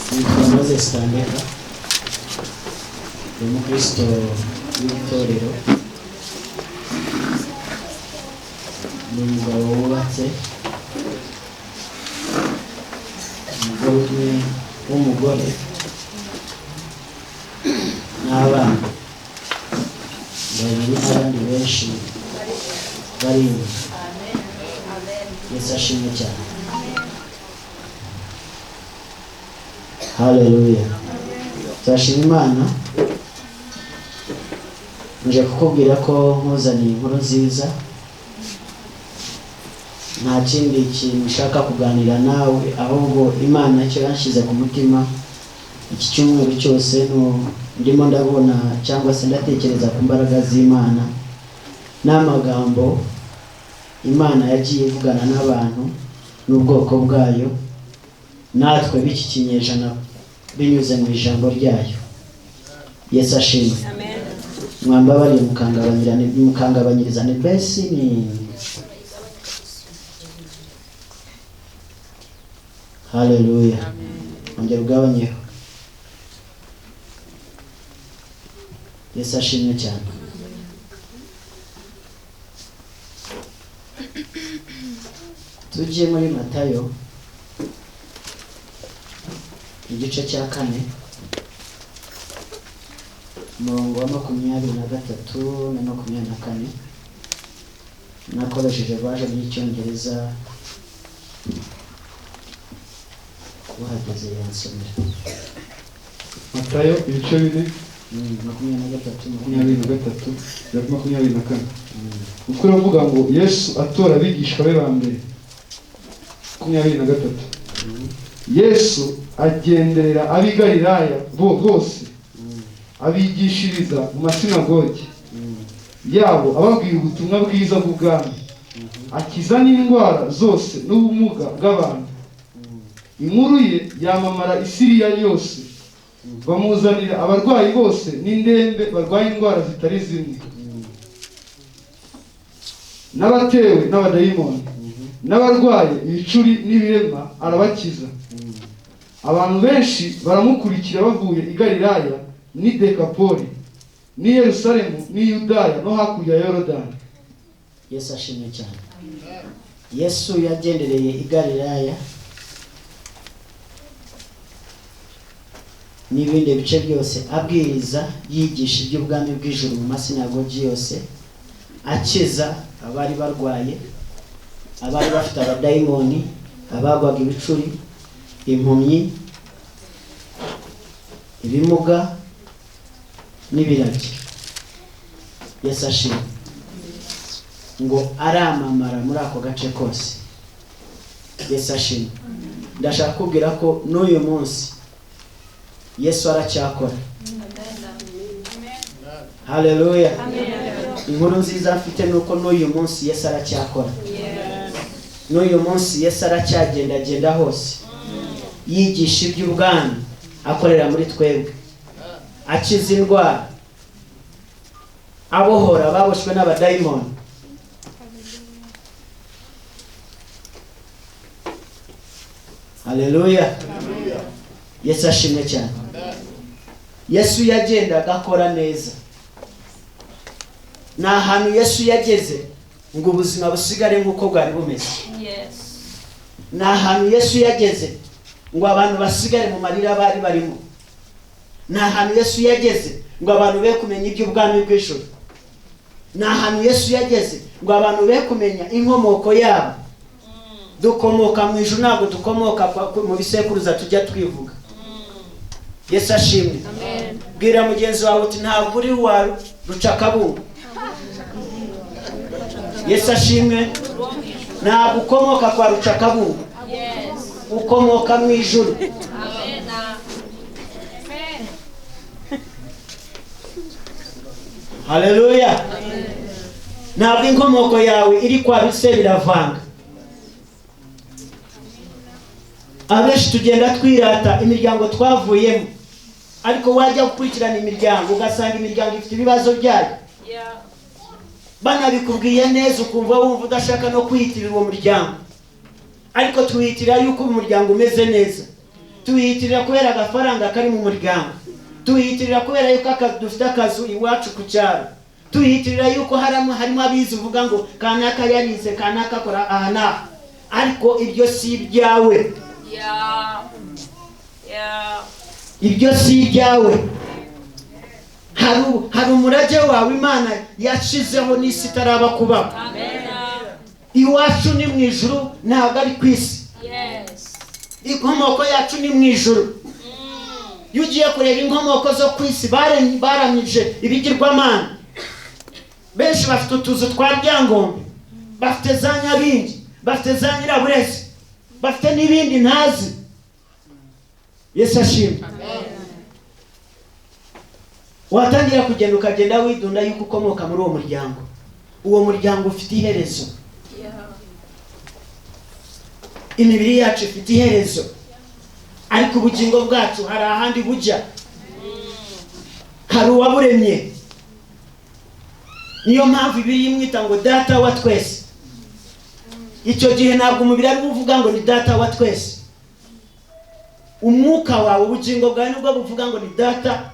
Tandeka umukristo w'itorero n'umugabo wubatse umugore n'abana babiri n'abandi benshi bari inyuma. Yesu ashimwe cyane. Haleluya. Turashima Imana. Nje kukubwira ko nkuzaniye inkuru nziza. Nta kindi kintu nshaka kuganira nawe, ahubwo Imana icyo yanshize ku mutima iki cyumweru cyose ndimo ndabona cyangwa se ndatekereza ku mbaraga z'Imana n'amagambo Imana yagiye ivugana n'abantu n'ubwoko bwayo natwe b'iki kinyejana binyuze mu ijambo ryayo. Yesu ashimwe. Amen. Mwambabariye mukangabanyirizane besi ni Haleluya. Ongera ugabanyeho. Yesu ashimwe cyane. Tugiye muri Matayo igice cya 4 umurongo wa 23 na 24. Nakoresheje version y'Icyongereza wahageze yansomera. Matayo ibice 4 23 uko uravuga ngo Yesu atora abigishwa be ba mbere. 23 Yesu agenderera ab'i Galilaya bose abigishiriza mu masinagogi yabo ababwira ubutumwa bwiza bw'ubwami, akiza n'indwara zose n'ubumuga bw'abantu. Inkuru ye yamamara Isiriya yose, bamuzanira abarwayi bose n'indembe barwaye indwara zitari zimwe, n'abatewe n'abadayimoni, n'abarwaye ibicuri n'ibirema arabakiza. Abantu benshi baramukurikira bavuye i Galilaya n'i Dekapoli n'i Yerusalemu n'i Yudaya no hakurya ya Yorodani. Yesu ashimwe cyane. Yesu yagendereye i Galilaya n'ibindi bice byose abwiriza yigisha iby'ubwami bw'ijuru mu masinagogi yose, akiza abari barwaye, abari bafite abadayimoni, abagwaga ibicuri, impumyi, ibimuga n'ibiragi. Yesu ashimwe. Ngo aramamara muri ako gace kose. Yesu ashimwe. Ndashaka kubwira ko n'uyu munsi Yesu aracyakora. Haleluya. Inkuru nziza mfite nuko n'uyu munsi Yesu aracyakora. N'uyu munsi Yesu aracyagendagenda hose yigisha iby'ubwami, akorera muri twebwe, akiza indwara, abohora baboshwe n'abadayimoni. Haleluya. Yesu ashimwe cyane. Yesu yagendaga akora neza. Nta hantu Yesu yageze ngo ubuzima busigare nk'uko bwari bumeze. Nta hantu Yesu yageze ngo abantu basigare mu marira bari barimo. Nta hantu Yesu yageze ngo abantu be kumenya iby'ubwami bw'ijuru. Nta hantu Yesu yageze ngo abantu be kumenya inkomoko yabo. Dukomoka mu ijuru, ntabwo dukomoka mu bisekuruza tujya twivuga. Yesu ashimwe. Amen. Bwira mugenzi wawe uti ntabwo uri wa rucakabungu. Yesu ashimwe. Ntabwo ukomoka kwa rucakabungu. Ukomoka mu ijuru. Amen. Haleluya. Ntabwo inkomoko yawe iri kwa bise biravanga. Abenshi tugenda twirata imiryango twavuyemo, ariko wajya gukurikirana imiryango ugasanga imiryango ifite ibibazo byayo. Banabikubwiye neza ukumva wumva udashaka no kwiyitirira uwo muryango, ariko twiyitirira yuko umuryango umeze neza. tuyitirira kubera agafaranga kari mu muryango, tuyitirira kubera yuko dufite akazu iwacu ku cyaro, tuyitirira yuko harimo abizi uvuga ngo kanaka yarize, kanaka akora aha, ariko ibyo si ibyawe. Ibyo si ibyawe. Hari umurage wawe Imana yashizeho n'isi itaraba kubaho. Iwacu ni mu ijuru, ntabwo ari ku isi. Inkomoko yacu ni mu ijuru. Iyo ugiye kureba inkomoko zo ku isi, baramije ibigirwamana. Benshi bafite utuzu twa Ryangombe, bafite za Nyabingi, bafite za Nyiraburezi, bafite n'ibindi ntazi. Yesu ashimwe. Watangira kugenda ukagenda widunda yuko ukomoka muri uwo muryango. Uwo muryango ufite iherezo. Imibiri yacu ifite iherezo, ariko ubugingo bwacu hari ahandi bujya. Hari uwaburemye. Niyo mpamvu Bibiliya imwita ngo data wa twese. Icyo gihe ntabwo umubiri ari buvuga ngo ni data wa twese. Umwuka wawe, ubugingo bwawe nibwo buvuga ngo ni data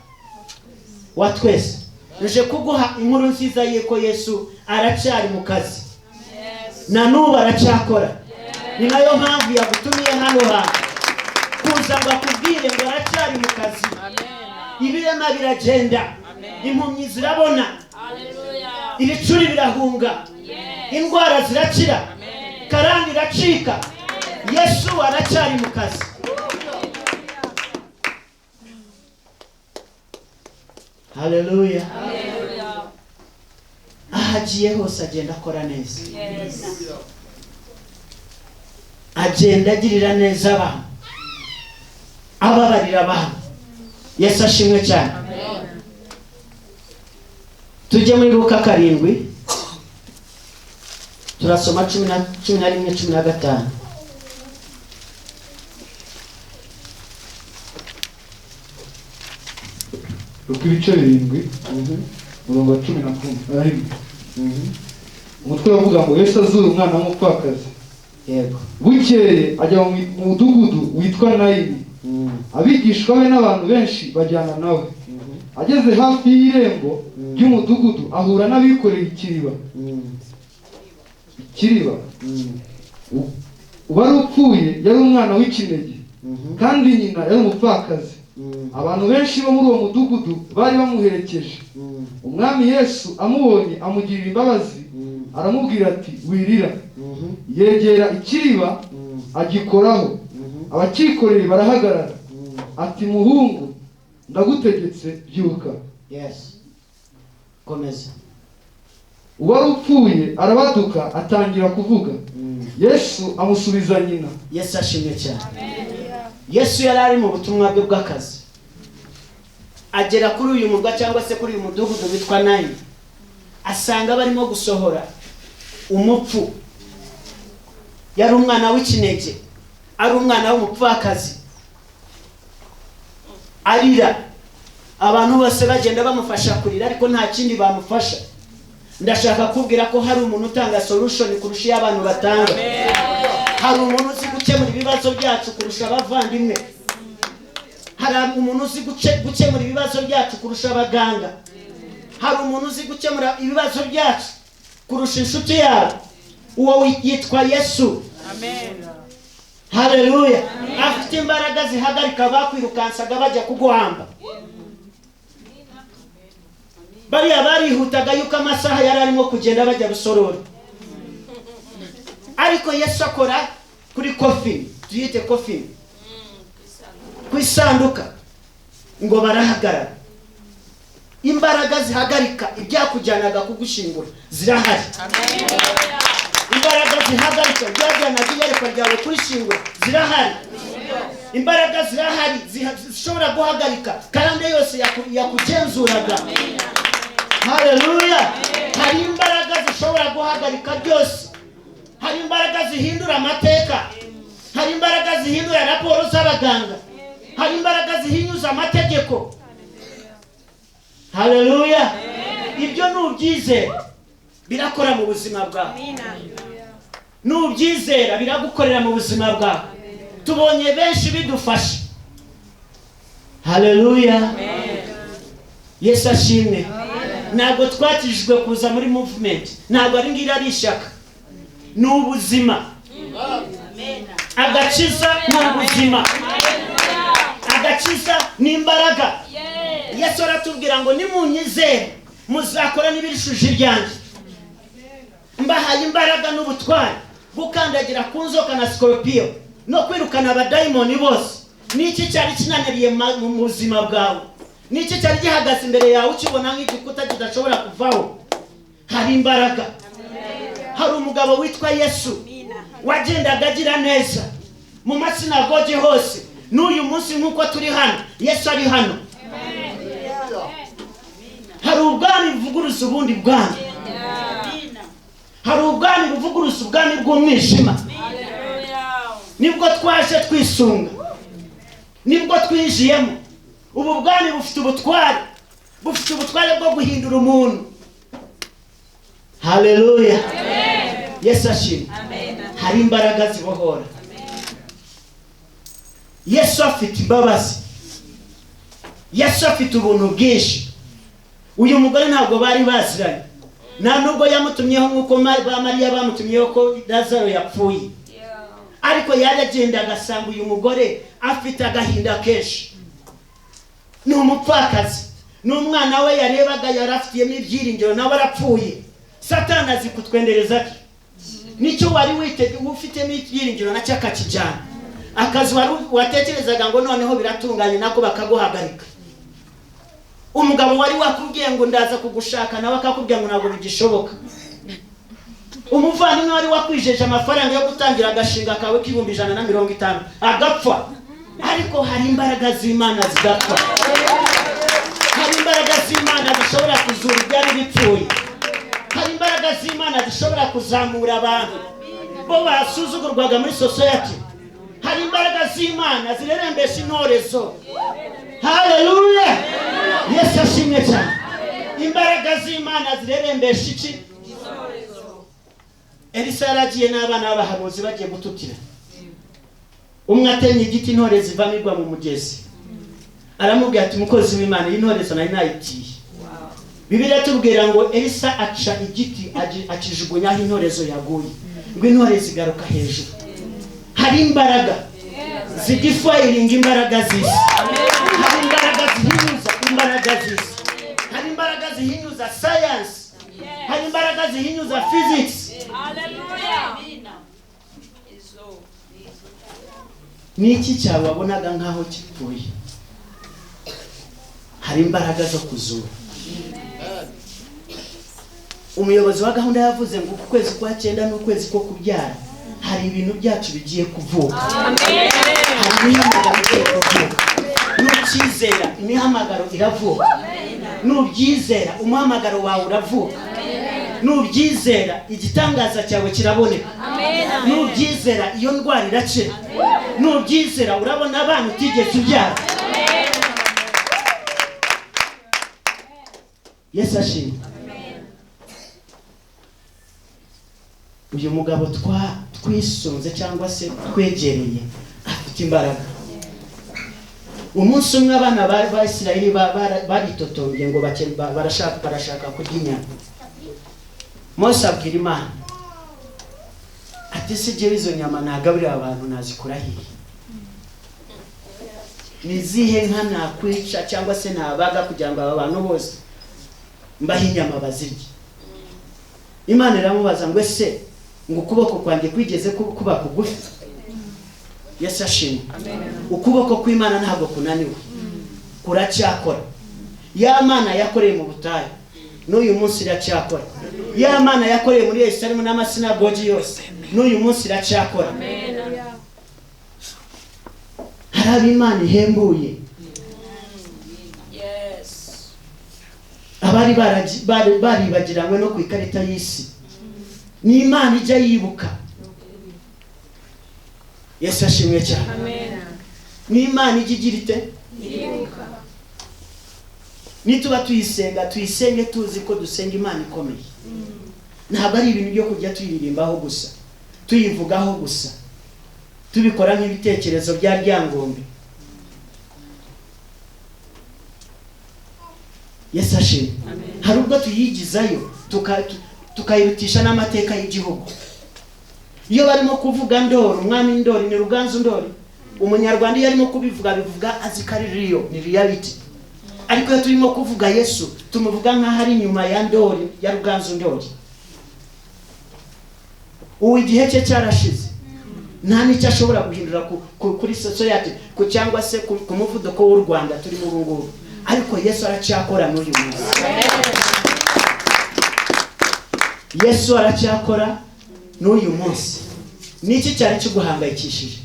wa twese. Nje kuguha inkuru nziza y'uko Yesu aracyari mu kazi. Na n'ubu aracyakora. Ni nayo mpamvu yagutumiye hano hantu, kuza ngo akubwire ngo aracyari mu kazi. Ibirema biragenda, impumyi zirabona, ibicuri birahunga, indwara zirakira, karande iracika. Yesu aracyari mu kazi. Haleluya. Ahagiye hose agenda akora neza. Agenda agirira neza abantu, ababarira abantu. Yesu ashimwe cyane. Tujye muri Luka 7, turasoma 11-15. Luka 7, umurongo wa 11. Umutwe uvuga ngo Yesu azura umwana w'umupfakazi. Yego. Bukeye ajya mu mudugudu witwa Nayini. Abigishwa be n'abantu benshi bajyana nawe. Ageze hafi y'irembo ry'umudugudu ahura n'abikoreye ikiriba. Uwari upfuye yari umwana w'ikinege, kandi nyina yari umupfakazi. Abantu benshi bo muri uwo mudugudu bari bamuherekeje. Umwami Yesu amubonye amugirira imbabazi, aramubwira ati wirira. Yegera ikiriba agikoraho. Abakikoreye barahagarara. Ati muhungu, ndagutegetse byuka. Yes. Komeza. Uwari upfuye arabaduka atangira kuvuga. Yesu amusubiza nyina. Yesu ashimye cyane. Yesu yari ari mu butumwa bwe bw'akazi. Agera kuri uyu murwa cyangwa se kuri uyu mudugudu witwa Nayini. Asanga barimo gusohora umupfu. Yari umwana w'ikinege, ari umwana w'umupfakazi. Arira. Abantu bose bagenda bamufasha kurira, ariko nta kindi bamufasha. Ndashaka kubwira ko hari umuntu utanga solution kurusha y'abantu batanga. Hari umuntu uzi gukemura ibibazo byacu kurusha abavandimwe. Hari umuntu uzi gukemura ibibazo byacu kurusha abaganga. Hari umuntu uzi gukemura ibibazo byacu kurusha inshuti yawe. Uwo yitwa Yesu. Amen. Haleluya. Afite imbaraga zihagarika bakwirukansaga bajya kuguhamba. Bariya barihutaga yuko amasaha yari arimo kugenda bajya Rusororo. Ariko Yesu akora kuri coffin, tuyite coffin, ku isanduka, ngo barahagarara. Imbaraga zihagarika ibyakujyanaga kugushingura zirahari. Imbaraga zihagarika ibyajyanaga iyerekwa ryawe kurishingura zirahari. Imbaraga zirahari zishobora guhagarika karande yose yakugenzuraga. Haleluya. Hari imbaraga zishobora guhagarika byose. Hari imbaraga zihindura amateka. Hari imbaraga zihindura raporo z'abaganga. Hari imbaraga zihinyuza amategeko. Haleluya. Ibyo nubyizera birakora mu buzima bwawe. Nubyizera biragukorera mu buzima bwawe. Tubonye benshi bidufasha Haleluya. Yesu ashimwe. Ntabwo twakijijwe kuza muri movement, ntabwo ari ngira ari ishyaka, ni ubuzima. Agakiza ni ubuzima, agakiza ni imbaraga. Yesu aratubwira ngo nimunyizere muzakora n'ibirishuje iryanjye. Mbahaye imbaraga n'ubutwari gukandagira ku nzoka na scorpion no kwirukana abadayimoni bose. Niki cyari kinaniriye mu buzima bwawe? Niki cyari gihagaze imbere yawe ukibona nk'igikuta kidashobora kuvaho? Hari imbaraga. Hari umugabo witwa Yesu wagendaga agira neza mu masinagogi hose. N'uyu munsi nk'uko turi hano, Yesu ari hano. Hari ubwami buvuguruza ubundi bwami. Hari ubwami buvuguruza ubwami bw'umwijima. Nibwo twaje twisunga, nibwo twinjiyemo. Ubu bwami bufite ubutware bwo guhindura umuntu. Haleluya. Yesu ashimwe. Hari imbaraga zibohora. Yesu afite imbabazi. Yesu afite ubuntu bwinshi. Uyu mugore ntabwo bari baziranye, nta nubwo yamutumyeho nk'uko Mariya bamutumyeho ko Lazaro yapfuye. Ariko yaragenda agasanga uyu mugore afite agahinda kenshi. Ni umupfakazi, n'umwana we yarebaga yarafitiyemo ibyiringiro nawe arapfuye. Satani azi kutwendereza ati nicyo wari witeguye ufitemo ibyiringiro nacyo akakijyana. Akazi wari watekerezaga ngo noneho biratunganye nako bakaguhagarika. Umugabo wari wakubwiye ngo ndaza kugushaka nawe akakubwira ngo ntabwo bigishoboka. Umuvandimwe wari wakwijeje amafaranga yo gutangira agashinga kawe k'ibihumbi 150 agapfa. Ariko hari imbaraga z'Imana zidapfa. Hari imbaraga z'Imana zishobora kuzura ibyari bipfuye. Hari imbaraga z'Imana zishobora kuzamura abantu bo basuzugurwaga muri society. Hari imbaraga z'Imana zirerembesha intorezo. Haleluya. Yesu ashimwe cyane. Imbaraga z'Imana zirerembesha iki? Elisa yaragiye n'abana b'abahanuzi bagiye gututira. Umwe atenye igiti intore zivamirwa mu mugezi. Aramubwira ati mukozi w'Imana y'intorezo nari nayitiye. Bibiliya tubwira ngo Elisa aca igiti akijugunyaho intorezo yaguye. Ngo intore zigaruka hejuru. Hari imbaraga zigifayiringa imbaraga z'isi. Hari imbaraga zihinyuza imbaraga z'isi. Hari imbaraga zihinyuza science. Hari imbaraga zihinyuza physics. Hallelujah. Niki cyawe wabonaga nkaho kipfuye? Hari imbaraga zo kuzura. Umuyobozi wa gahunda yavuze ngo ku kwezi kwa 9 n'ukwezi ko kubyara hari ibintu byacu bigiye kuvuka. Amen. Hari imihamagaro igiye kuvuka. Nucyizera imihamagaro iravuka. Nubyizera umuhamagaro wawe uravuka. Nubyizera igitangaza cyawe kiraboneka. Nubyizera iyo ndwara iracira. Nubyizera urabona abantu utigeze ubyara. Yesu ashimwe. Uyu mugabo twisunze cyangwa se twegereye afite imbaraga. Umunsi umwe abana ba Isirayeli baritotombye ngo barashaka kurya inyama. Mose abwira Imana ati sije izo nyama nagaburira abantu nazikura hehe? Nizihe nka nakwica cyangwa se nabaga kugira ngo aba bantu bose mbahe inyama bazirye? Imana iramubaza ngo ese ngo ukuboko kwanjye kwigeze kuba kugufi? Yesu ashimwe. Ukuboko kw'Imana ntabwo kunaniwe, kuracyakora. Ya Mana yakoreye mu butayu n'uyu munsi iracyakora. Ya Mana yakoreye muri Yerusalemu n'amasinagogi yose n'uyu munsi iracyakora. Hari Imana ihembuye. Abari baribagiranywe no ku ikarita y'isi, ni Imana ijya yibuka. Yesu ashimwe cyane. Ni Imana ijya igira ite? Yibuka. Nituba tuyisenge tuzi ko dusenga Imana ikomeye. Ntabwo ari ibintu byo kujya tuyiririmbaho gusa, tuyivugaho gusa, tubikora nk'ibitekerezo bya ryangombe. Yesu ashimwe. Hari ubwo tuyigizayo tukayirutisha n'amateka y'igihugu. Iyo barimo kuvuga Ndori, umwami Ndori ni Ruganzu Ndori, umunyarwanda iyo arimo kubivuga bivuga azikari real, ni reality. Ariko iyo turimo kuvuga Yesu tumuvuga nkaho ari nyuma ya Ndori, ya Ruganzu Ndori. Ubu igihe cye cyarashize, nta n'icyo ashobora guhindura kuri society cyangwa se ku muvuduko w'u Rwanda turi mu ngubu. Ariko Yesu aracyakora n'uyu munsi. Yesu aracyakora n'uyu munsi. Niki cyari kiguhangayikishije?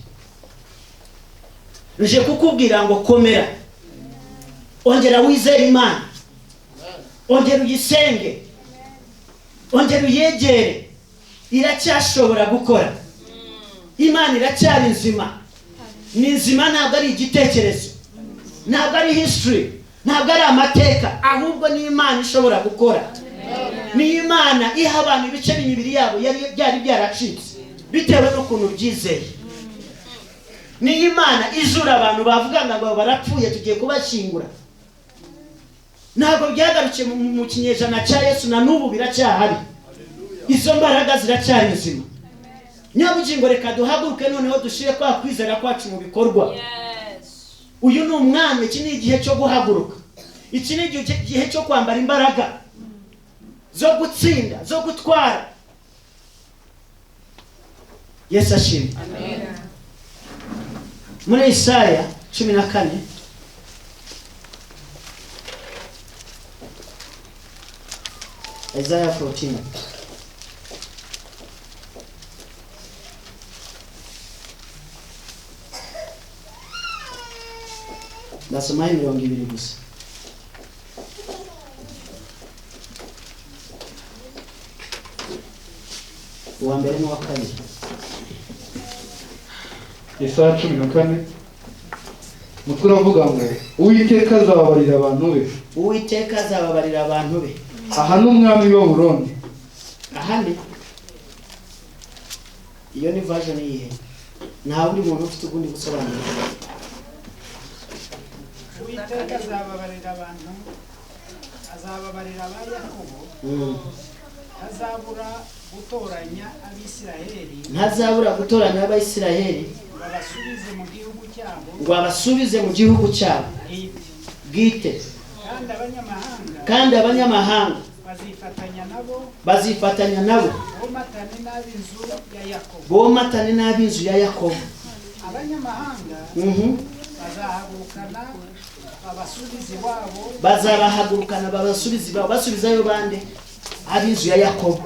Nje kukubwira ngo komera, ongera wizere Imana, ongera uyisenge, ongera uyegere. Iracyashobora gukora. Imana iracyari nzima. Ni nzima, ntabwo ari igitekerezo, ntabwo ari history, ntabwo ari amateka, ahubwo ni Imana ishobora gukora. Ni Imana iha abantu ibice by'imibiri yabo byari byaracitse bitewe n'ukuntu byizeye. Ni Imana ijura abantu bavuga ngo barapfuye tugiye kubashyingura. Ntabwo byagarukiye mu kinyejana cya Yesu, na n'ubu biracyahari. Izo mbaraga ziracyari nzima. Nyabugingo reka duhaguruke noneho dushire kwa kwizera kwacu mu bikorwa. Uyu ni umwami, iki ni igihe cyo guhaguruka. Iki ni igihe cyo kwambara imbaraga zo gutsinda, zo gutwara. Yesu ashimwe. Amen. Muri Isaya 14 Isaiah 14. Nasoma 2 gusa. Uwa mbere n'uwa kabiri. Isaya 14 mutwe uravuga ngo Uwiteka azababarira abantu be. Uwiteka azababarira abantu be. Aha n'umwami wa Burundi. Aha ni iyo ni version yihe? Nta buri muntu ufite ubundi gusobanura. Uwiteka azababarira abantu, azababarira aba Yakobo. Azabura gutoranya Abisiraheli. Ntazabura gutoranya Abisiraheli Babasubize mu gihugu cyabo. ngo abasubize mu gihugu cyabo bwite. Kandi abanyamahanga bazifatanya nabo bomatane n'ab'inzu ya Yakobo. Bazahagurukana babasubize wabo. Bazabahagurukana babasubize babo. Basubizayo bande? Ab'inzu ya Yakobo,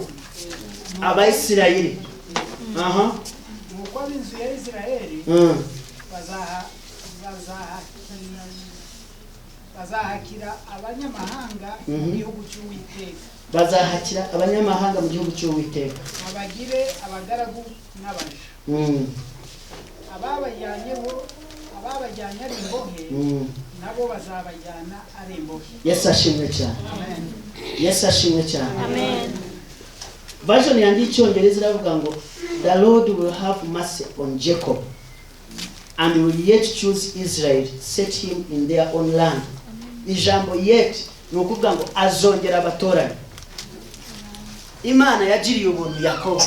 Abayisiraheli. Nuko ab'inzu ya Isiraheli bazahakira abanyamahanga mu gihugu cy'Uwiteka. Bazahakira abanyamahanga mu gihugu cy'Uwiteka. Babagire abagaragu n'abaja. Ababajyanye ari imbohe nabo bazabajyana ari imbohe. Yesu ashimwe cyane. Amen. Yesu ashimwe cyane. Amen. Version yanjye y'Icyongereza iravuga ngo the Lord will have mercy on Jacob and will yet choose Israel, set him in their own land. Ijambo yet ni ukuvuga ngo azongera abatoranya. Imana yagiriye ubuntu Yakobo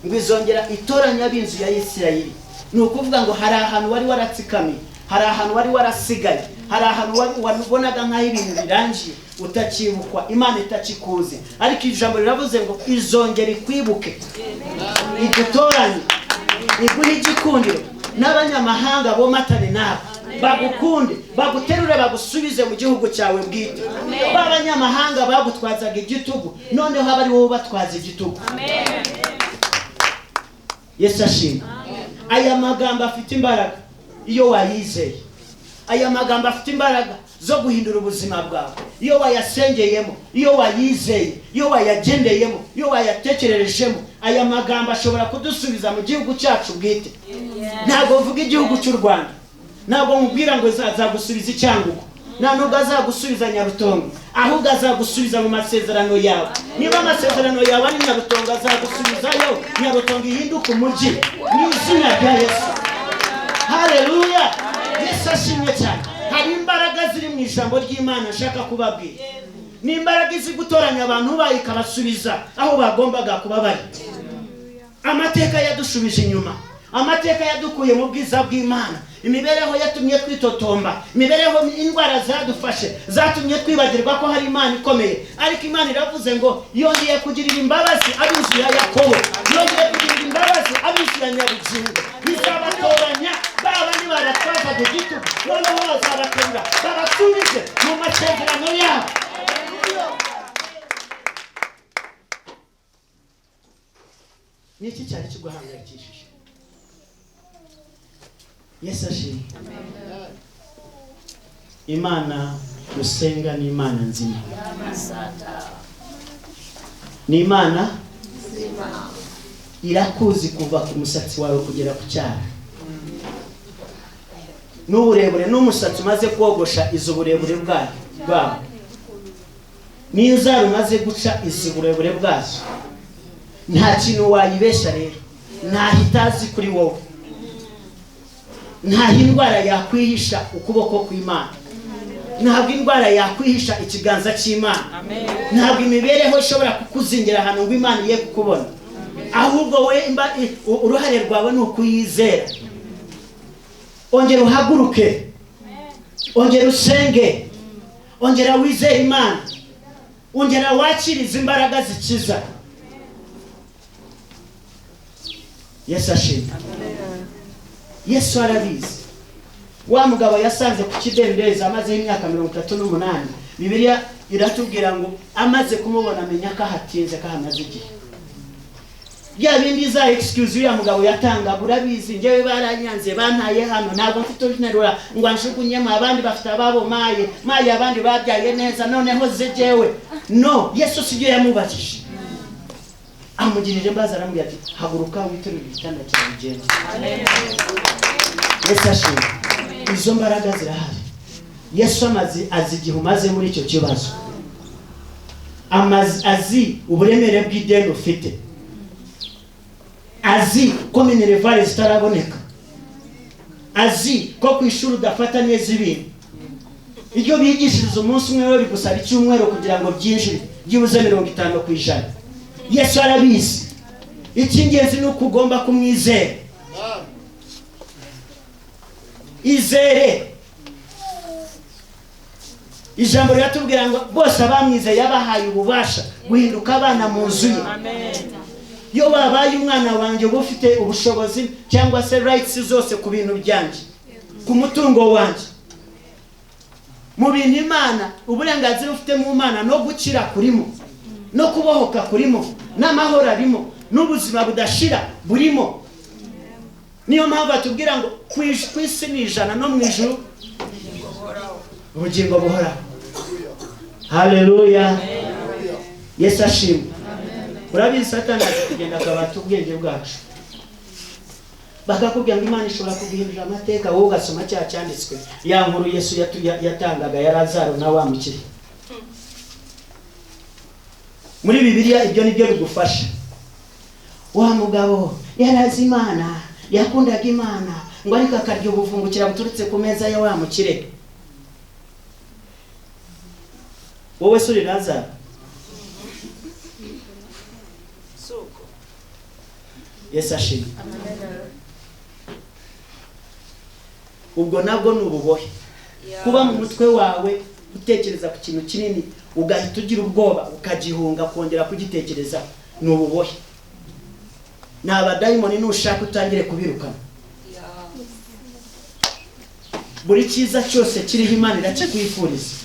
ngo izongera itoranya ab'inzu ya Isirayeli. Ni ukuvuga ngo hari ahantu wari waratsikamiye, hari ahantu wari warasigaye, hari ahantu wabonaga nk'aho ibintu birangiye utakibukwa, Imana itakikuze. Ariko ijambo riravuze ngo izongera ikwibuke, idutoranye, iguhe igikundiro, n'abanyamahanga bomatane nawe, bagukunde, baguterure, bagusubize mu gihugu cyawe bwite. B'abanyamahanga bagutwazaga igitugu, noneho haba ari wowe batwaza igitugu. Yesu ashimwe. Aya magambo afite imbaraga iyo wayizeye. Aya magambo afite imbaraga zo guhindura ubuzima bwawe iyo wayasengeyemo, iyo wayizeye, iyo wayagendeyemo, iyo wayatekererejemo. Aya magambo ashobora kudusubiza mu gihugu cyacu bwite. Ntabwo mvuga igihugu cy'u Rwanda, ntabwo mubwira ngo azagusubiza icyangugu, nta nubwo azagusubiza Nyarutongo, ahubwo azagusubiza mu masezerano yawe. Niba amasezerano yawe ari Nyarutongo, azagusubizayo Nyarutongo ihinduka umujyi mu izina rya Yesu. Haleluya. Yesu ashimwe cyane. Hari imbaraga ziri mu ijambo ry'Imana nshaka kubabwira. ni imbaraga izi gutoranya abantu bayo ikabasubiza aho bagombaga kuba bari. Amateka yadushubije inyuma, amateka yadukuye mu bwiza bw'Imana, imibereho yatumye twitotomba, imibereho indwara zadufashe zatumye twibagirwa ko hari Imana ikomeye. Ariko Imana iravuze ngo yongeye kugirira imbabazi ab'inzu ya Yakobo, yongeye kugirira imbabazi ab'inzu ya Nyabugingo. Izabatoranya baba ni baratwaza igitugu, noneho bazabaterura babasubize mu masezerano yabo. Ni iki cyari kiguhangayikishije? Yesu ashimwe. Imana dusenga ni Imana nzima, ni Imana irakuzi kuva ku musatsi wawe kugera ku cyara, n'uburebure n'umusatsi umaze kogosha izo burebure bwawe, n'inzara umaze guca izo burebure bwazo. Nta kintu wayibesha rero, nta hitazi kuri wowe, nta indwara yakwihisha ukuboko kw'Imana, ntabwo indwara yakwihisha ikiganza cy'Imana, ntabwo imibereho ishobora kukuzingira ahantu ngo Imana iye kukubona. Ahubwo we uruhare rwawe ni ukuyizera. Ongera uhaguruke, ongera usenge, ongera wizere Imana, ongera wakirize imbaraga zikiza. Yesu ashimwe. Yesu arabizi. Wa mugabo yasanze ku kidendezi amaze imyaka 38. Bibiliya iratubwira ngo amaze kumubona amenya ko hatinze kahamaze igihe. Ya bindi za excuse ya mugabo yatanga, burabizi ngewe baranyanze bantaye hano, ntabwo mfite urinterura ngo anshukunyemo, abandi bafite ababo maye abandi babyaye neza, noneho zejewe. No, Yesu sibyo yamubajije. Amugirije mbaza aramubwira ati haguruka witerure igitanda cyawe ugende. Yesu ashimwe. Izo mbaraga zirahari. Yesu azi igihe umaze muri icyo kibazo, azi uburemere bw'ideni ufite, azi ko minerevare zitaraboneka, azi ko ku ishuri udafata neza ibintu. Iyo bigishiriza umunsi umwe we bigusaba icyumweru kugira ngo byinjire byibuze 50%. Yesu arabizi. Icy'ingenzi ni uko ugomba kumwizera. Izere. Ijambo riratubwira ngo bose abamwizeye yabahaye ububasha guhinduka abana mu nzu ye. Iyo babaye umwana wanjye uba ufite ubushobozi cyangwa se rights zose ku bintu byanjye, ku mutungo wanjye, mu bintu Imana, uburenganzira ufite mu Mana no gukira kurimo, no kubohoka kurimo, n'amahoro arimo, n'ubuzima budashira burimo. Niyo mpamvu atubwira ngo ku isi ni 100 no mu ijuru ubugingo buhoraho. Haleluya. Yesu ashimwe. Urabizi Satani kugenda akabata ubwenge bwacu, bakakubwira ngo Imana ishobora kuguhindura amateka, wowe ugasoma cya cyanditswe ya nkuru Yesu yatangaga ya Lazaro na wa mukiri. Muri Bibiliya ibyo nibyo bigufasha. Wa mugabo yarazi Imana, yakundaga Imana, ngo ariko akarya ubuvungukira buturutse ku meza ya wa mukire. Wowe suri Lazaro. Yesu ashimwe. Ubwo nabwo ni ububohe. Kuba mu mutwe wawe utekereza ku kintu kinini ugahita ugira ubwoba ukagihunga kongera kugitekereza, ni ububohe. N'abadayimoni nushaka utangire kubirukana. Buri cyiza cyose kiriho Imana irakikwifuriza.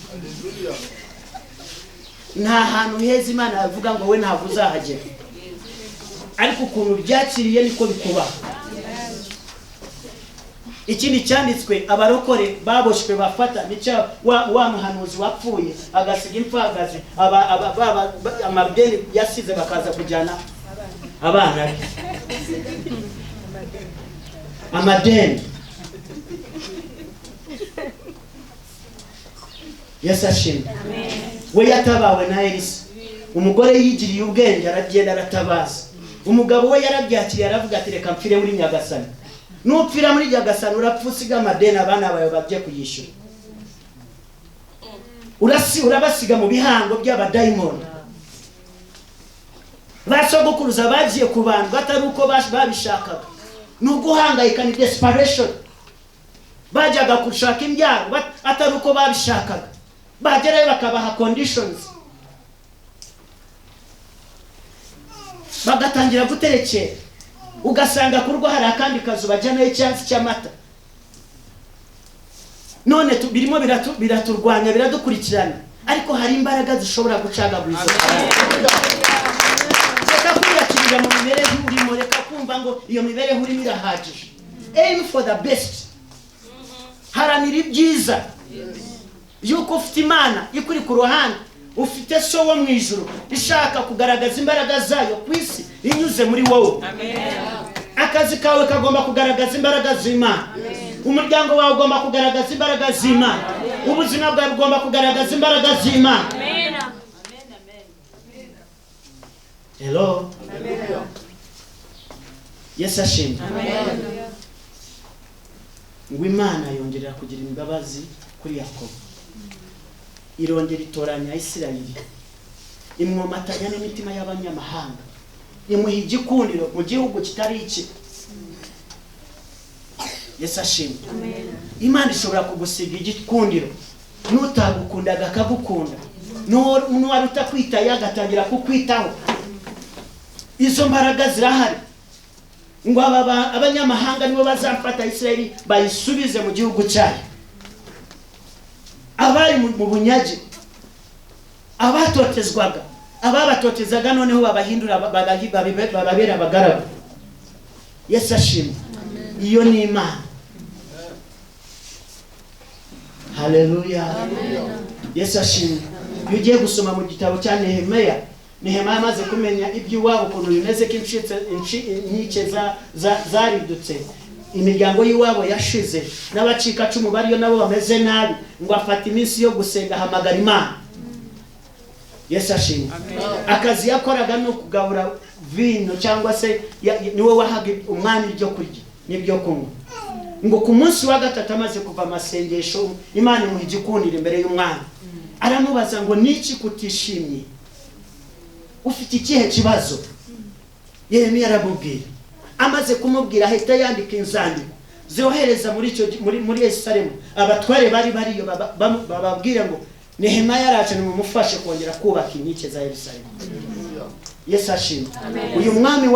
Nta hantu heza Imana yavuga ngo we ntabwo uzahagera, ariko ukuntu byakiriye niko bikuba. Ikindi cyanditswe abarokore baboshwe bafata nicyo wa muhanuzi wapfuye agasiga impfagazi, amabdeni yasize bakaza kujyana abana be amadeni. Yesu ashimwe. We yatabawe na Elisa. Umugore yigiriye ubwenge aragenda aratabaza. Umugabo we yarabyakiriye aravuga ati reka mpfire muri Nyagasani. Nupfira muri Nyagasani urapfa usiga amadeni abana bawe bajye kuyishyura. urabasiga mu bihango by'abadayimoni. Basogokuruza bagiye ku bantu batari uko babishakaga, n'uguhangayika ni desperation. Bajyaga gushaka imbyaro atari uko babishakaga, bagerayo bakabaha conditions, bagatangira guterekera. Ugasanga kurwa hari akandi kazu bajyanayo icyansi cy'amata. None birimo biraturwanya, biradukurikirana, ariko hari imbaraga zishobora gucagaguriza. Reka kwiyakirira mu mibereho urimo, reka kumva ngo iyo mibereho urimo irahagije. Aim for the best. Haranira ibyiza. Yuko ufite Imana ikuri ku ruhande, ufite so wo mu ijuru ishaka kugaragaza imbaraga zayo ku isi inyuze muri wowe. Akazi kawe kagomba kugaragaza imbaraga z'Imana. Umuryango wawe ugomba kugaragaza imbaraga z'Imana. Ubuzima bwawe bugomba kugaragaza imbaraga z'Imana. Hello. Yes, ashimwe. Ngo Imana yongerera kugira imbabazi kuri Yakobo, irongera itoranya Isirayeli, imwomatanya n'imitima y'abanyamahanga, imuha igikundiro mu gihugu kitari iki. Yes, ashimwe. Imana ishobora kugusiga igikundiro, n'utagukundaga akagukunda, n'uwari utakwitaye agatangira kukwitaho. Izo mbaraga zirahari. Ngo abanyamahanga nibo bazafata Isirayeli bayisubize mu gihugu cyayo. Abari mu bunyage, abatotezwaga, ababatotezaga noneho babahindura bababera abagaragu. Yesu ashimwe. Iyo ni Imana. Haleluya. Yesu ashimwe. Iyo ugiye gusoma mu gitabo cya Nehemiya amaze kumenya iby'iwabo ukuntu bimeze, ko inkike zaridutse, imiryango y'iwabo yashize, n'abacika cumu bariyo nabo bameze nabi, ngo afata iminsi yo gusenga, ahamagara Imana. Yesu ashimwe. Akazi yakoraga no kugabura vino, cyangwa se niwe wahaga umwami ibyo kurya n'ibyo kunywa. Ngo ku munsi wa gatatu amaze kuva amasengesho, Imana imuha igikundiro imbere y'umwami. Aramubaza ngo niki kutishimye, ufite ikihe kibazo? Yeremiya aramubwira. Amaze kumubwira ahita yandika inzandiko zohereza muri Yerusalemu. Abatware bari bariyo bababwira ngo Nehemiya yaraje nimumufashe kongera kubaka inkike za Yerusalemu. Yesu ashimwe. Uyu mwami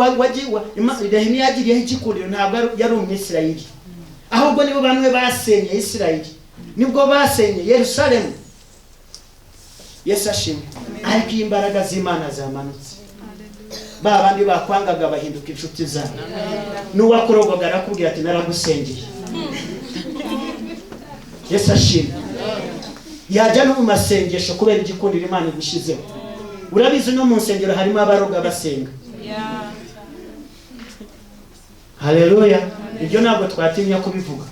Nehemiya yagiriyeho igikundiro ntabwo yari Umwisirayeli, ahubwo nibo bamwe basenye Isirayeli, nibwo basenye Yerusalemu. Yesu ashimwe. Ariko imbaraga z'Imana zamanutse, babandi bakwangaga bahinduka inshuti zawe. N'uwakurogoga arakubwira ati naragusengeye. Yesu ashimwe. Yajya no mu masengesho kubera igikundiro Imana igushizeho. Urabizi no mu nsengero harimo abaroga basenga. Haleluya. Ibyo ntabwo twatinya kubivuga,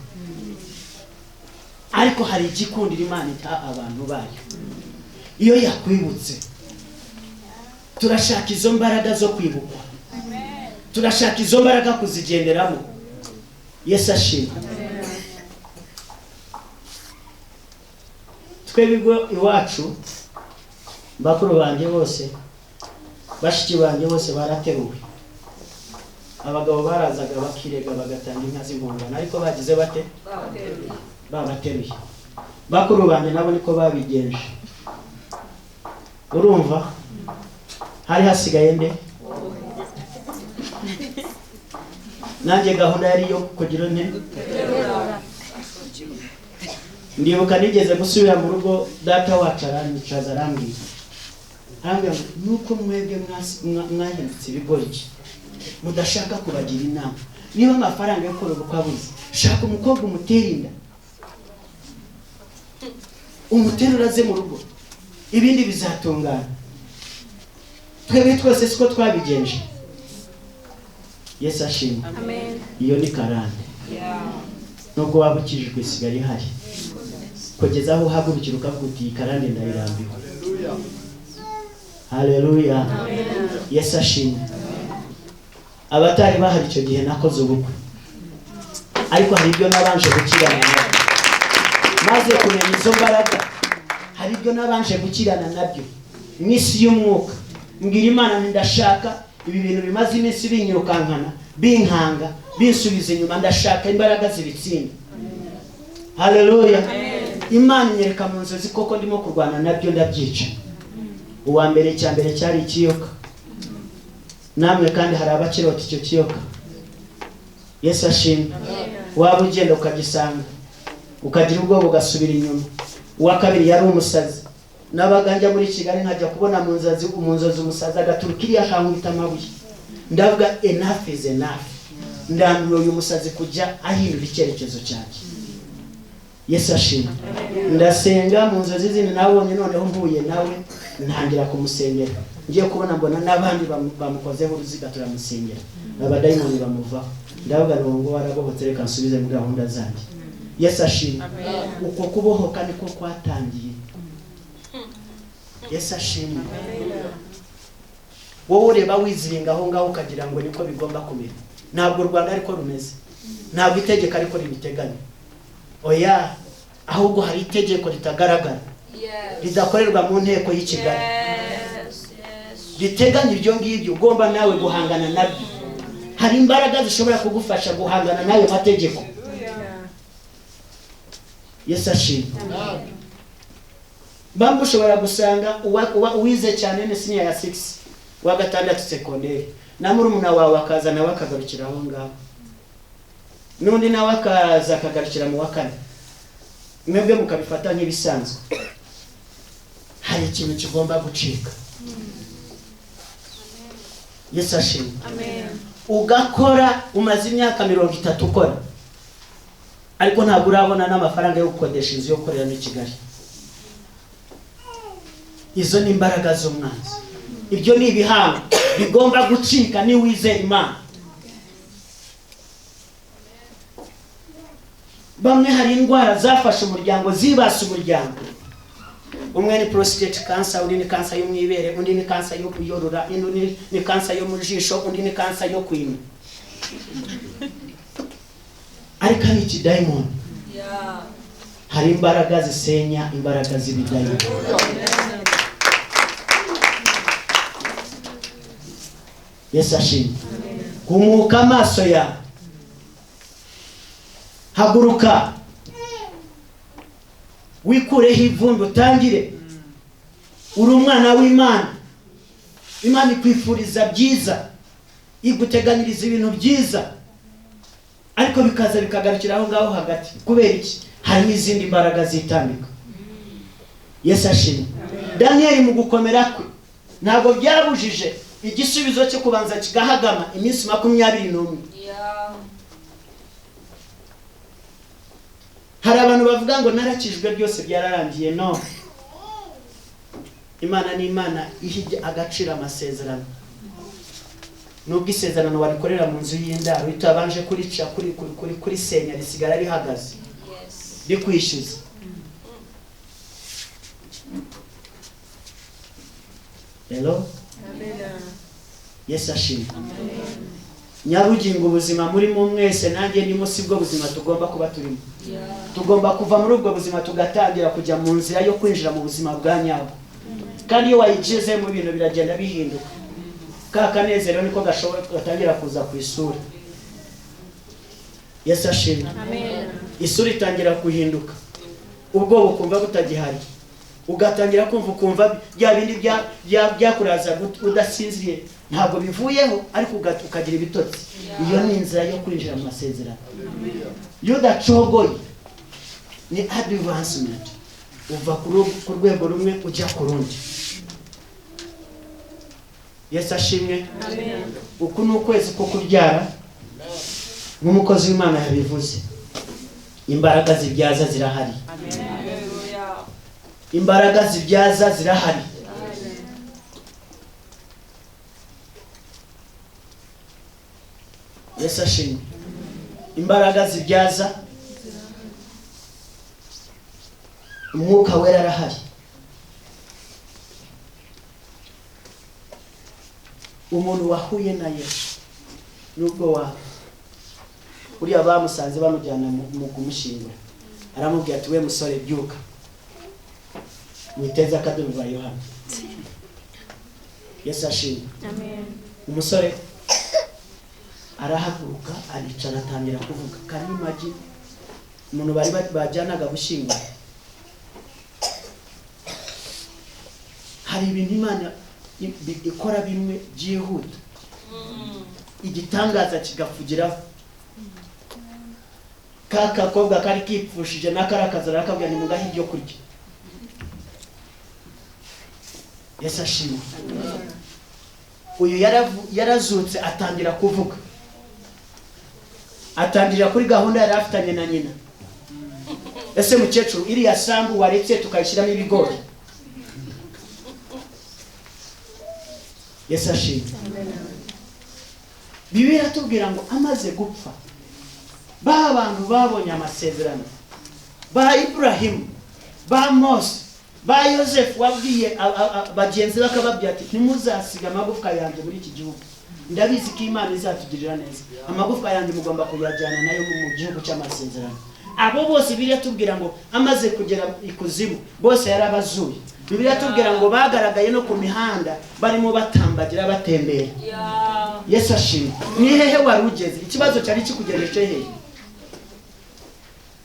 ariko hari igikundiro Imana ita abantu bayo. Iyo yakwibutse, turashaka izo mbaraga zo kwibukwa, turashaka izo mbaraga kuzigenderamo. Yesu ashimwe. Twebwe iwacu, bakuru banjye bose, bashiki banjye bose barateruwe. Abagabo barazaga bakirega bagatanga inka z'impongano, ariko bagize bate? Babateruye. Bakuru banjye nabo niko babigenje. Urumva? Hari hasigaye nde? Nanjye gahunda yari yo kugira nte? Ndibuka nigeze gusubira mu rugo, data wacu aranyicaza arambwira. Nuko mwebwe mwahindutse ibigoryi, mudashaka kubagira inama. Niba amafaranga yo korora ukabuze, shaka umukobwa umutera inda, umuterura aze mu rugo, ibindi bizatungana. Twebwe twese siko twabigenje. Yesu ashimwe. Amen. Iyo ni karande. Nubwo wabukijijwe sigari hari, kugeza aho uhagurukira ukavuga uti karande ndayirambiwe. Haleluya. Amen. Yesu ashimwe. Abatari bahari icyo gihe nakoze ubukwe, ariko hari ibyo nabanje gukirana maze kumenya izo mbaraga. hari ibyo nabanje gukirana nabyo iminsi y'umwuka, mbwira Imana ndashaka ibi bintu bimaze iminsi binyirukankana binkanga binsubiza inyuma, ndashaka imbaraga zibitsinda. Haleluya. Imana inyereka mu nzozi koko ndimo kurwana nabyo ndabyica. Uwa mbere cyambere cyari ikiyoka, namwe kandi hari abakirota icyo kiyoka. Yesu ashimwe. Waba ugenda ukagisanga ukagira ubwoba ugasubira inyuma. Uwa kabiri yari umusazi, nabaga njya muri Kigali nkajya kubona mu nzozi umusazi agaturukiriya akankubita amabuye, ndavuga enough is enough, ndambiwe uyu musazi kujya ahindura icyerekezo cyanjye. Yesu ashimwe. Ndasenga mu nzozi zindi nabonye, noneho mpuye nawe ntangira kumusengera, ngiye kubona mbona n'abandi bamukozeho uruziga turamusengera, abadayimoni bamuvaho, ndavuga ngo warabohotse reka nsubize muri gahunda zanjye. Yesu ashimwe. Uko kubohoka niko kwatangiye. Yesu ashimwe. Wowe ureba wiziringa aho ngaho ukagira ngo niko bigomba kumera. Ntabwo u Rwanda ariko rumeze, ntabwo itegeko ariko ribiteganya. Oya, ahubwo hari itegeko ritagaragara, ridakorerwa mu nteko y'i Kigali, riteganya ibyo ngibyo ugomba nawe guhangana nabyo. Hari imbaraga zishobora kugufasha guhangana n'ayo mategeko. Yesu ashimwe. Bamwe ushobora gusanga uwize cyane ni senior ya 6 wa gatandatu secondary, na murumuna wawe akaza nawe akagarukira aho ngaho, n'undi nawe akaza akagarukira mu wa 4, mwebwe mukabifata nk'ibisanzwe. Hari ikintu kigomba gucika. Yesu ashimwe. Ugakora umaze imyaka 30 ukora, ariko ntabwo urabona n'amafaranga yo gukodesha inzu yo gukorera muri Kigali. Izo ni imbaraga z'umwanzi. Ibyo ni ibihano bigomba gucika ni wizeye Imana. Bamwe hari indwara zafashe umuryango, zibasa umuryango. Umwe ni prostate cancer, undi ni cancer yo mwibere, undi ni cancer yo kuyorora, undi ni cancer yo mu jisho, undi ni cancer yo kwima. Ariko ni ikidayimoni. Hari imbaraga zisenya, imbaraga z'ibidayimoni. Yesu ashimwe. Kumuka amaso ya, haguruka wikureho ivumbi utangire. Uri umwana w'Imana. Imana ikwifuriza byiza, iguteganyiriza ibintu byiza, ariko bikaza bikagarukira aho ngaho hagati. Kubera iki? Hari izindi mbaraga zitambika. Yesu ashimwe. Daniel mu gukomera kwe ntabwo byabujije igisubizo cyo kubanza kigahagama iminsi 21. Hari abantu bavuga ngo narakijwe byose byararangiye. No, Imana ni Imana ihije agacira amasezerano. Nubwo isezerano warikorera mu nzu y'indaro itabanje kurica kuri senya risigara rihagaze rikwishyuza. Hello. Yesu ashimwe. Nyabugingo ubuzima muri mu mwese nanjye ndimo sibwo buzima tugomba kuba turimo. Tugomba kuva muri ubwo buzima tugatangira kujya mu nzira yo kwinjira mu buzima bwa nyabwo. Kandi iyo wayigeze mu bintu biragenda bihinduka. Ka kanezero niko gashobora gutangira kuza ku isura. Yesu ashimwe. Isura itangira kuhinduka, ubwo bukumva butagihari, ugatangira kumva bya bindi byakuraza udasinziriye ntabwo bivuyeho, ariko ukagira ibitotsi. Iyo ni inzira yo kwinjira mu masezerano. Iyo udacogoye ni advancement, uva ku rwego rumwe ujya ku rundi. Yesu ashimwe. Uku ni ukwezi ko kubyara nk'umukozi w'Imana yabivuze. Imbaraga zibyaza zirahari. Imbaraga zibyaza zirahari. Yesu ashimwe. Imbaraga zibyaza, Umwuka Wera arahari. Umuntu wahuye na Yesu nubwo uriya bamusanze bamujyana mu kumushingura, aramubwira ati we musore byuka. witeza akaduruva Yohana. Yesu ashimwe. Amen. Umusore arahaguruka aricara atangira kuvuga. Kari imagi umuntu bari bajyanaga gushyingura. Hari ibintu Imana ikora bimwe byihuta. Igitangaza kigafugiraho. Kaka kobwa kari kipfushije nakarakaza rakabya ni mugahi byo kurya. Yesu ashimwe. Uyu yarazutse atangira kuvuga. Atangira kuri gahunda yari afitanye na nyina. Ese mukecuru iriya sambu waretse tukayishyiramo ibigori. Yesu ashimwe. Bibiliya tubwira ngo amaze gupfa ba bantu babonye amasezerano ba Ibrahim, ba Mose, ba Yosefu wabwiye bagenzi bakababwira ati ntimuzasiga amagufwa yanjye muri iki gihugu. Ndabizi ko Imana izatugirira neza. Amagufwa yanjye mugomba kuyajyana nayo mu gihugu cy'amasezerano. Abo bose Bibiliya tubwira ngo amaze kugera ikuzimu bose yarabazuye. Bibiliya tubwira ngo bagaragaye no ku mihanda barimo batambagira batembera. Yesu ashimwe. Ni hehe wari ugeze? Ikibazo cyari kikugejeje hehe?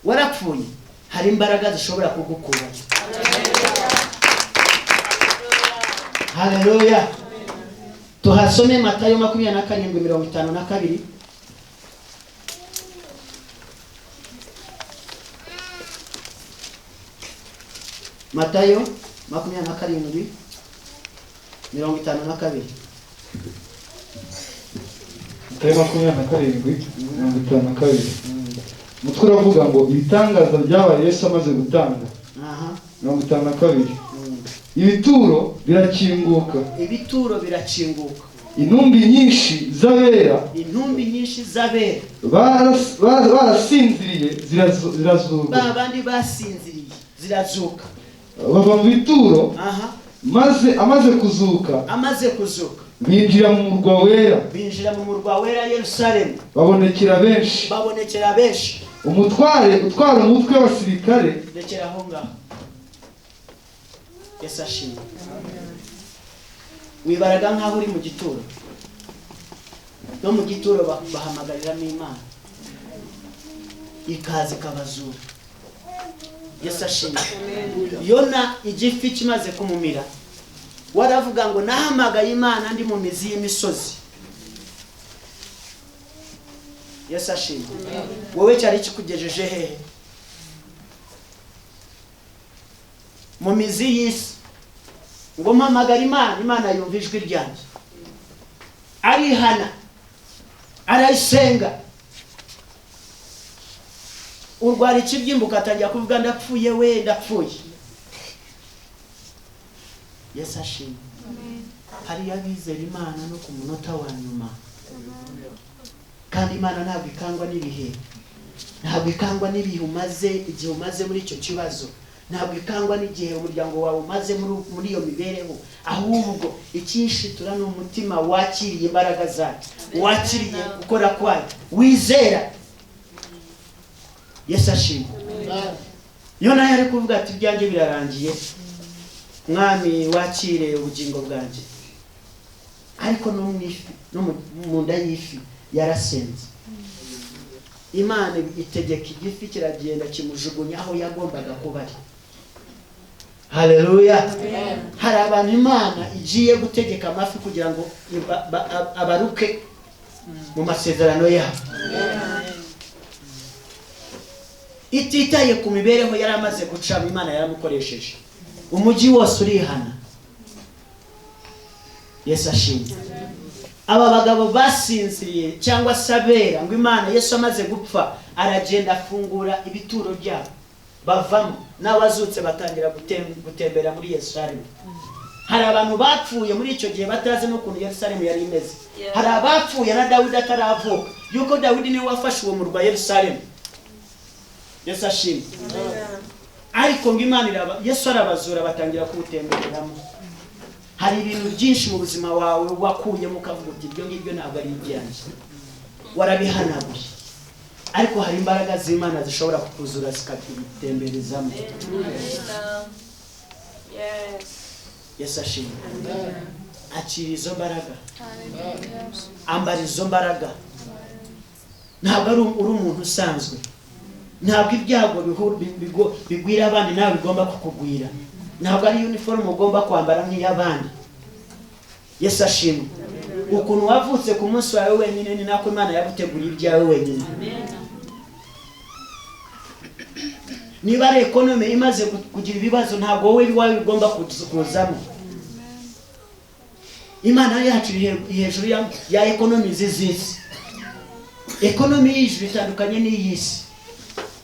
Warapfuye. Hari imbaraga zishobora kugukura. Haleluya. Tuhasome Matayo 27:52. Matayo 27:52. Matayo 27:52. Mutwe uravuga ngo ibitangaza byabaye Yesu amaze gutanga. 52. Ibituro birakinguka. Ibituro birakinguka. Intumbi nyinshi z'abera barasinziriye zirazuka. Babandi basinziriye zirazuka. Bava mu bituro. Maze amaze kuzuka. Binjira mu murwa wera Yerusalemu. Babonekera benshi. Umutware utwara umutwe w'abasirikare. Rekera aho ngaho. Yesu ashimwe. Wibaraga nkaho uri mu gituro. No mu gituro bahamagarira Imana. Ikaze kabazura. Yesu ashimwe. Yona igifi kimaze kumumira. Waravuga ngo nahamagaye Imana ndi mu mizi y'imisozi. Yesu ashimwe. Wowe cyari kikugejeje hehe? Mu mizi y'isi. Ngo mpamagara Imana yumva ijwi ryanjye. Arihana. Arayisenga. Urwara ikibyimbuka atangira kuvuga ndapfuye. Yesu ashimwe. Hari abizera Imana no ku munota wa nyuma. Kandi Imana ntabwo ikangwa n'ibihe. Ntabwo ikangwa n'ibihe igihe umaze muri icyo kibazo. Ntabwo ikangwa n'igihe umuryango wawe umaze muri iyo mibereho. Ahubwo icyishitura ni umutima wakiriye imbaraga zayo. Wakiriye gukora kwayo. Wizera. Yesu ashimwe. Yona yari kuvuga ati ibyanjye birarangiye. Mwami wakire ubugingo bwanjye. Ariko no mu nda y'ifi yarasenze. Imana itegeka igifi kiragenda kimujugunya aho yagombaga kuba ari. Haleluya. Hari abantu Imana igiye gutegeka amafi kugira ngo abaruke mu masezerano yabo. Ititaye ku mibereho yari amaze gucamo Imana yaramukoresheje. Umujyi wose urihana. Yesu ashimwe. Aba bagabo basinziriye cyangwa sabera ngo Imana Yesu amaze gupfa aragenda afungura ibituro byabo. Bavamo n'abazutse batangira gutembera muri Yerusalemu. Hari abantu bapfuye muri icyo gihe batazi no kuntu Yerusalemu yari imeze. Hari abapfuye na Dawidi ataravuka. Yuko Dawidi niwe wafashe uwo murwa Yerusalemu. Yesu ashimwe. Ariko ngo Imana Yesu arabazura batangira kuwutembereramo. Hari ibintu byinshi mu buzima wawe wakuyemo ukavuga uti ibyo ngibyo ntabwo ari ibyanjye. Warabihanaguye. Ariko hari imbaraga z'Imana zishobora kukuzura zikakutemberezamo. Yesu ashimwe. Akira izo mbaraga, ambara izo mbaraga. Ntabwo ari umuntu usanzwe, ntabwo ibyago bigwira abandi nawe bigomba kukugwira, ntabwo ari uniform ugomba kwambara nk'iy'abandi. Yesu ashimwe. Ukuntu wavutse ku munsi wawe wenyine ni nako Imana yaguteguriye ibyawe wenyine. Niba ari economy imaze kugira ibibazo, ntabwo wowe iwawe bigomba kuzamo. Imana yacu hejuru ya economy z'isi. Economy y'ijuru itandukanye n'iy'isi.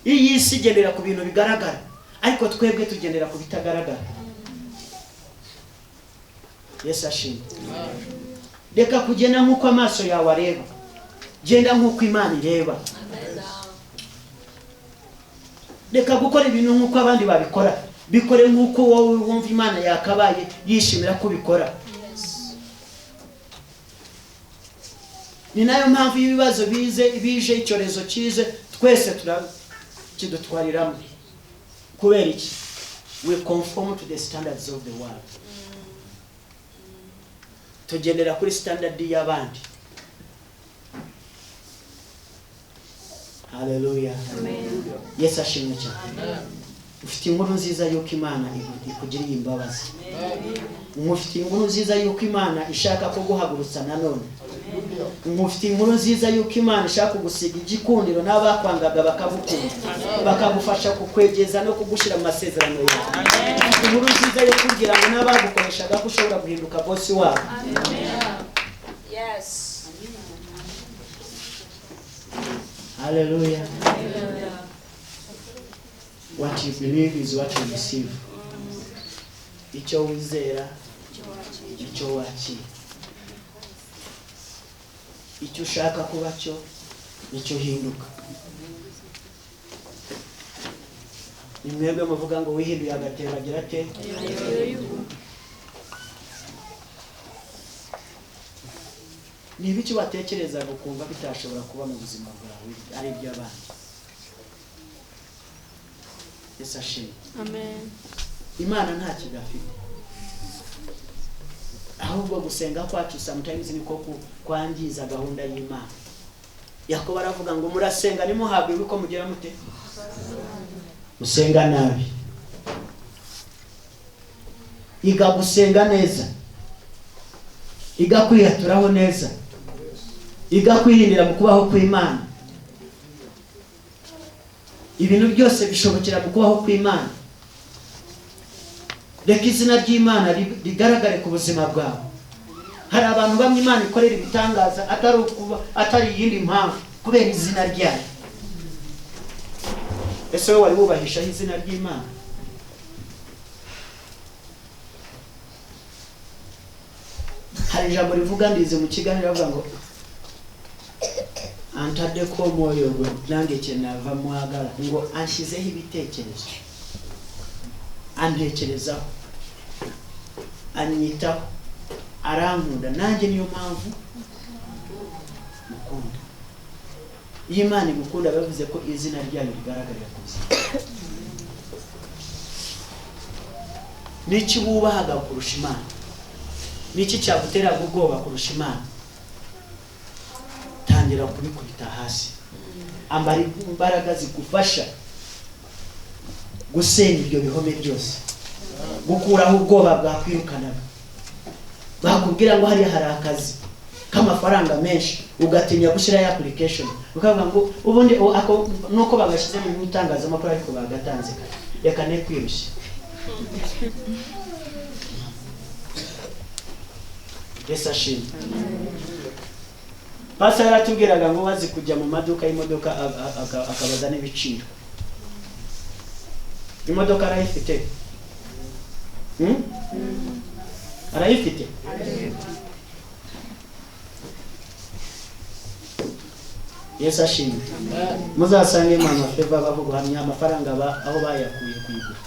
Iy'isi igendera ku bintu bigaragara, ariko twebwe tugendera ku bitagaragara. Yesu ashimwe. Reka kugenda nk'uko amaso yawe areba, genda nk'uko Imana ireba. Reka gukora ibintu nk'uko abandi babikora, bikore nk'uko wowe wumva Imana yakabaye yishimira kubikora. Ni nayo mpamvu ibibazo bije, icyorezo kize, twese turakidutwariramo. Kubera iki? We conform to the standards of the world. Tugendera kuri standard y'abandi. Hallelujah. Amen. Yesu ashimwe cyane. Ufite inkuru nziza yuko Imana ikugiriye imbabazi. Ufite inkuru nziza yuko Imana ishaka kuguhagurutsa nanone. Ufite inkuru nziza yuko Imana ishaka kugusiga igikundiro n'abakwangaga bakagukunda, bakagufasha kukwegeza no kugushyira mu masezerano yawe. Inkuru nziza yo kugira ngo n'abagukoreshaga ko ushobora guhinduka boss wabo. Yes. Hallelujah. What you believe is what you receive. Icyo wizera, icyo wakira. Icyo ushaka kuba cyo, icyo hinduka. Nimwebwe muvuga ngo wihinduye agatera agira ate? Ni ibiki watekereza gukumva bitashobora kuba mu buzima bwawe ari iby'abandi? Yesu ashimwe. Amen. Imana nta kidafite. Ahubwo gusenga kwacu sometimes niko kwangiza gahunda y'Imana. Yakobo aravuga ngo murasenga nimuhabwe uko mugira mute? Musenga nabi. Iga gusenga neza. Iga kwiyaturaho neza. Iga kwirindira mu kubaho kw'Imana. Ibintu byose bishobokera mu kubaho kw'Imana. Reka izina ry'Imana rigaragare ku buzima bwawe. Hari abantu bamwe Imana ikorera ibitangaza atari yindi mpamvu, kubera izina ryayo. Ese wowe wari wubahisha izina ry'Imana? Hari ijambo rivuga ndize mu kiganiro bavuga ngo Tandeka moyo gwe nange cyenava mwagala ngo anshizeho ibitekerezo, antekerezaho, anyitaho, arankunda, nanjye niyo mpamvu mukunda. Iyo Imana igukunda bavuze ko izina ryayo rigaragarira ku buzima. Niki wubahaga kurusha Imana? Niki cyagutera ubwoba kurusha Imana? Tangira kubikubita hasi. Ambara imbaraga zigufasha gusenya ibyo bihome byose, gukuraho ubwoba bwakwirukanaga. Bakubwira ngo hari akazi k'amafaranga menshi, ugatinya gushyira application, ukavuga ngo ubundi nuko bagashyize mu itangazamakuru ariko bagatanze kare, reka ne kwirushya. Yesu ashimwe. Pastor yaratubwiraga ngo wazi kujya mu maduka y'imodoka akabaza n'ibiciro. Imodoka arayifite? Arayifite? Yesu ashimwe. Muzasange Imana feva bavuga amafaranga aho bayakuye kuyigura.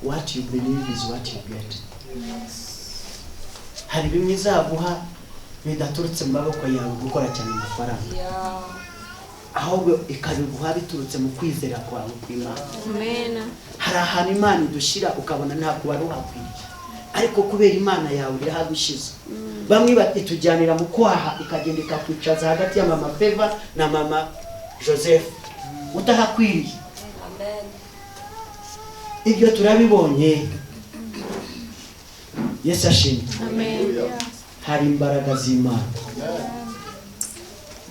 What you believe is what you get. Hari bimwe izaguha bidaturutse mu maboko yawe gukora cyane amafaranga. ahubwo ikabiguha biturutse mu kwizera kwawe kw'Imana. Amen. Hari ahantu Imana idushyira ukabona ntabwo wari uhakwiriye, ariko kubera Imana yawe irahagushize. Bamwe batujyanira mu kwaha ikagenda ikakwicaza hagati ya mama Feva na mama Joseph utahakwiriye. Amen. Ibyo turabibonye. Yesu ashimwe. Amen. Hari imbaraga z'Imana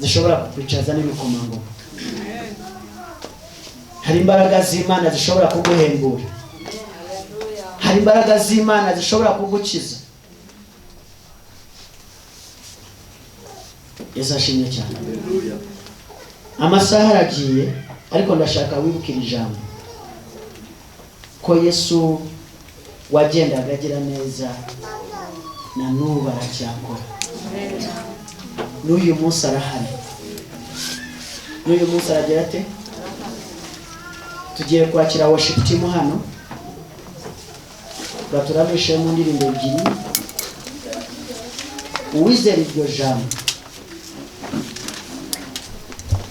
zishobora kukwicaza n'ibikomangoma. Hari imbaraga z'Imana zishobora kuguhembura. Hari imbaraga z'Imana zishobora kugukiza. Yesu ashimwe cyane. Amasaha aragiye, ariko ndashaka wibukira ijambo ko Yesu wagendaga agira neza na n'ubu aracyakora. N'uyu munsi arahari. N'uyu munsi aragira ate? Tugiye kwakira worship team hano, baturamishe mu ndirimbo ebyiri. Uwizera iryo jambo